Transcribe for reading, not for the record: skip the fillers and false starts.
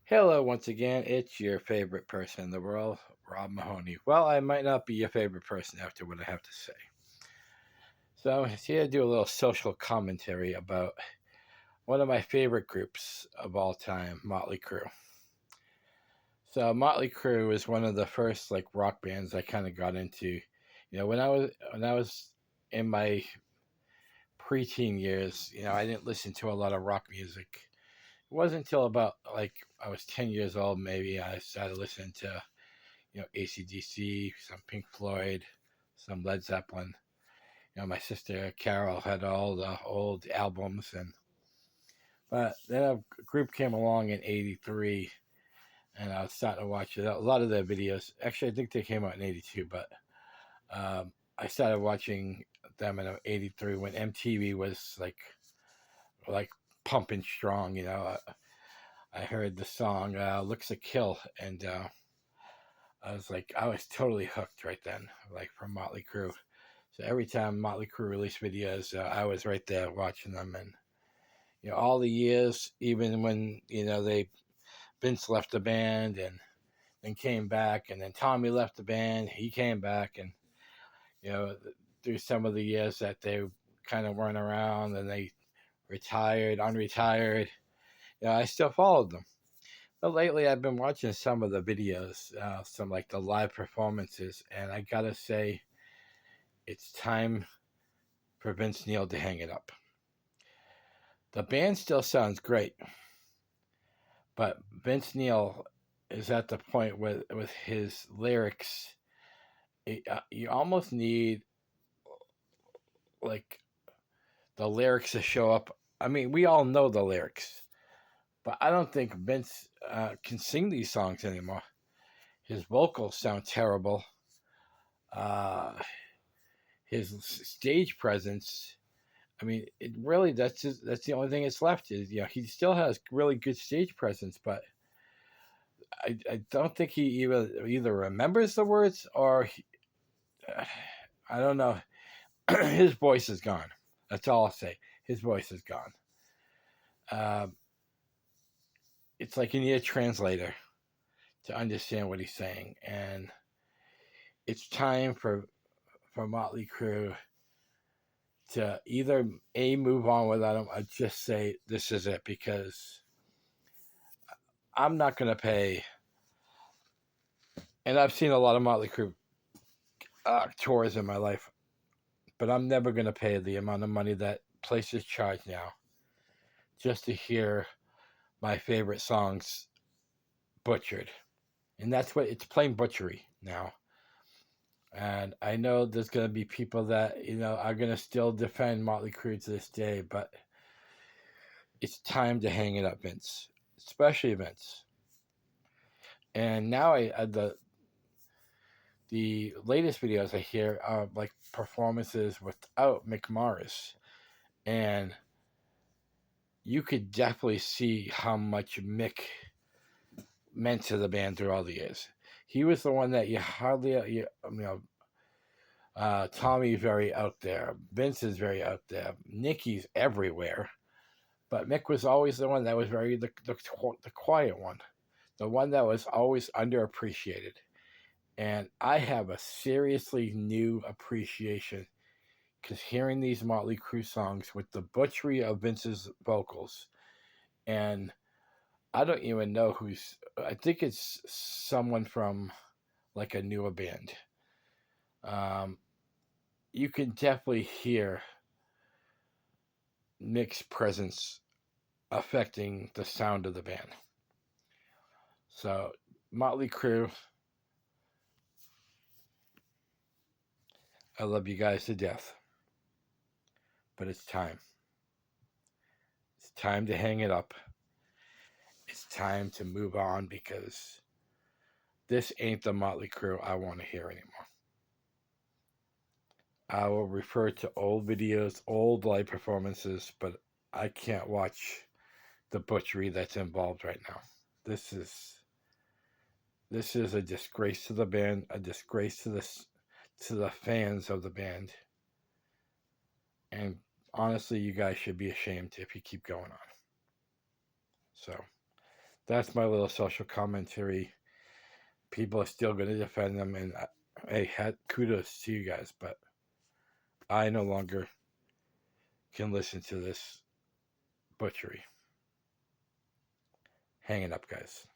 Hello, once again. It's your favorite person in the world, Rob Mahoney. Well, I might not be your favorite person after what I have to say. So, I'm here to do a little social commentary about one of my favorite groups of all time, Motley Crue. So, Motley Crue is one of the first rock bands I kind of got into. When I was in my preteen years, I didn't listen to a lot of rock music. It wasn't until about I was 10 years old, maybe I started listening to AC/DC, some Pink Floyd, some Led Zeppelin. My sister Carol had all the old albums, but then a group came along in '83, and I was starting to watch a lot of their videos. Actually, I think they came out in '82, but I started watching them in '83 when MTV was like pumping strong. I heard the song "Looks a Kill," and I was totally hooked right then, from Motley Crue. So every time Motley Crue released videos, I was right there watching them, and all the years, even when they Vince left the band and then came back, and then Tommy left the band, he came back, and you know through some of the years that they kind of weren't around, and they retired, unretired. I still followed them. But lately, I've been watching some of the videos, some like the live performances, and I gotta say, it's time for Vince Neil to hang it up. The band still sounds great, but Vince Neil is at the point with his lyrics, you almost need like the lyrics to show up. I mean, we all know the lyrics, but I don't think Vince can sing these songs anymore. His vocals sound terrible. Uh, his stage presence. I mean, it really that's the only thing that's left is he still has really good stage presence, but I don't think he either remembers the words or I don't know. His voice is gone. That's all I'll say. His voice is gone. Um, it's like you need a translator to understand what he's saying, and it's time for Motley Crue to either move on without him, or just say this is it, because I'm not going to pay. And I've seen a lot of Motley Crue tours in my life, but I'm never going to pay the amount of money that places charge now just to hear my favorite songs butchered. And that's what it's plain butchery now. And I know there's going to be people that, are going to still defend Motley Crue to this day, but it's time to hang it up, Vince, especially Vince. And now the latest videos I hear are like performances without Mick Mars. And you could definitely see how much Mick meant to the band through all the years. He was the one that you hardly, Tommy's very out there. Vince is very out there. Nicky's everywhere. But Mick was always the one that was the quiet one, the one that was always underappreciated. And I have a seriously new appreciation because hearing these Motley Crue songs with the butchery of Vince's vocals, and I don't even know who's. I think it's someone from like a newer band. Um, you can definitely hear Mick's presence affecting the sound of the band. So, Motley Crue, I love you guys to death, but it's time. It's time to hang it up. It's time to move on because this ain't the Motley Crue I want to hear anymore. I will refer to old videos, old live performances, but I can't watch the butchery that's involved right now. This is a disgrace to the band, a disgrace to the fans of the band, and honestly, you guys should be ashamed if you keep going on. So That's my little social commentary. People are still going to defend them, and hey, kudos to you guys, but I no longer can listen to this butchery. Hanging up, guys.